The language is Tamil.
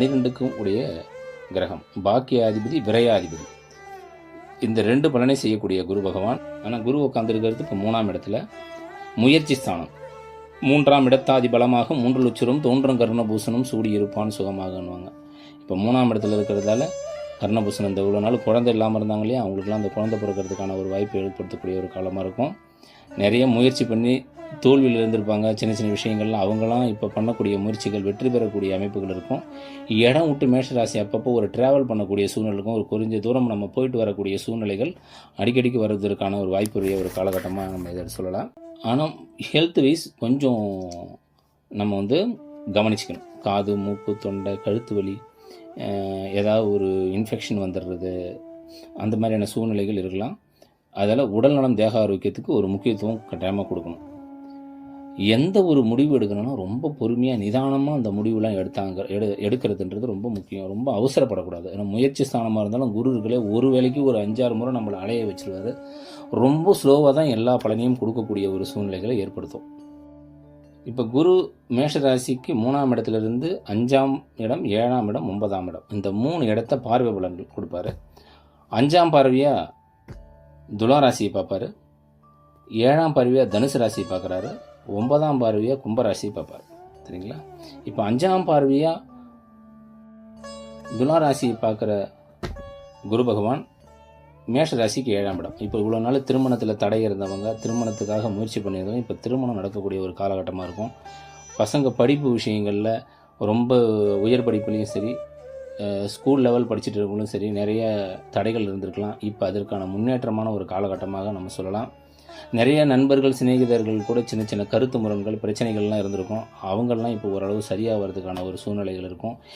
12க்கும் உடைய கிரகம். பாக்கியாதிபதி, விரையாதிபதி. இந்த 2 பலனை செய்யக்கூடிய குரு பகவான். ஆனால் குரு உட்காந்துருக்கிறது இப்போ 3ஆம் இடத்துல, முயற்சி ஸ்தானம். 3ஆம் இடத்தாதி பலமாக 3 லட்சரும் தோன்றும் கர்ணபூசணும் சூடி இருப்பான் சுகமாகன்னுவாங்க. இப்போ 3ஆம் இடத்துல இருக்கிறதால கர்ணபூசணம் இந்த இவ்வளோ நாள் குழந்தை இல்லாமல் இருந்தாங்க இல்லையா, அவங்களுக்குலாம் அந்த குழந்தை பிறக்கிறதுக்கான ஒரு வாய்ப்பு ஏற்படுத்தக்கூடிய ஒரு காலமாக இருக்கும். நிறைய முயற்சி பண்ணி தோல்வியில் இருந்திருப்பாங்க. சின்ன சின்ன விஷயங்கள்லாம் அவங்களாம் இப்போ பண்ணக்கூடிய முயற்சிகள் வெற்றி பெறக்கூடிய அமைப்புகள் இருக்கும். இடம் விட்டு மேஷராசி அப்பப்போ ஒரு ட்ராவல் பண்ணக்கூடிய சூழ்நிலை இருக்கும். ஒரு குறிஞ்ச தூரம் நம்ம போயிட்டு வரக்கூடிய சூழ்நிலைகள் அடிக்கடிக்கு வருவதற்கான ஒரு வாய்ப்புடைய ஒரு காலகட்டமாக நம்ம இதை சொல்லலாம். ஆனால் ஹெல்த் வைஸ் கொஞ்சம் நம்ம கவனிச்சுக்கணும். காது, மூக்கு, தொண்டை, கழுத்து வலி, ஏதாவது ஒரு இன்ஃபெக்ஷன் வந்துடுறது, அந்த மாதிரியான சூழ்நிலைகள் இருக்கலாம். அதில் உடல்நலம், தேக ஆரோக்கியத்துக்கு ஒரு முக்கியத்துவம் கட்டாயமாக கொடுக்கணும். எந்த ஒரு முடிவு எடுக்கணும்னா ரொம்ப பொறுமையாக நிதானமாக அந்த முடிவுலாம் எடுக்கிறதுன்றது ரொம்ப முக்கியம். ரொம்ப அவசரப்படக்கூடாது. ஏன்னா முயற்சி ஸ்தானமாக இருந்தாலும் குரு இருக்கலே ஒரு வேளைக்கு ஒரு 5-6 முறை நம்மளை அலைய வச்சுருவாரு. ரொம்ப ஸ்லோவாக தான் எல்லா பலனையும் கொடுக்கக்கூடிய ஒரு சூழ்நிலைகளை ஏற்படுத்தும். இப்போ குரு மேஷராசிக்கு 3ஆம் இடத்துலேருந்து 5ஆம் இடம், 7ஆம் இடம், 9ஆம் இடம், இந்த 3 இடத்த பார்வை பலன்கள் கொடுப்பாரு. 5ஆம் பார்வையாக துளாராசியை பார்ப்பாரு, 7ஆம் பார்வையாக தனுசு ராசியை பார்க்குறாரு, 9ஆம் பார்வையாக கும்பராசியை பார்ப்பார். சரிங்களா? இப்போ 5ஆம் பார்வையாக துளாராசியை பார்க்குற குரு பகவான் மேஷ ராசிக்கு 7ஆம் இடம். இப்போ இவ்வளோ நாள் திருமணத்தில் தடை இருந்தவங்க, திருமணத்துக்காக முயற்சி பண்ணியிருந்தவங்க இப்போ திருமணம் நடக்கக்கூடிய ஒரு காலகட்டமாக இருக்கும். பசங்க படிப்பு விஷயங்களில் ரொம்ப உயர் படிப்புலேயும் சரி, ஸ்கூல் லெவல் படிச்சுட்டு இருக்கவங்களும் சரி, நிறைய தடைகள் இருந்திருக்கலாம். இப்போ அதற்கான முன்னேற்றமான ஒரு காலகட்டமாக நம்ம சொல்லலாம். நிறைய நண்பர்கள், சிநேகிதர்கள் கூட சின்ன சின்ன கருத்து முரண்கள், பிரச்சனைகள்லாம் இருந்திருக்கும். அவங்கெல்லாம் இப்போ ஓரளவு சரியாகிறதுக்கான ஒரு சூழ்நிலைகள் இருக்கும்.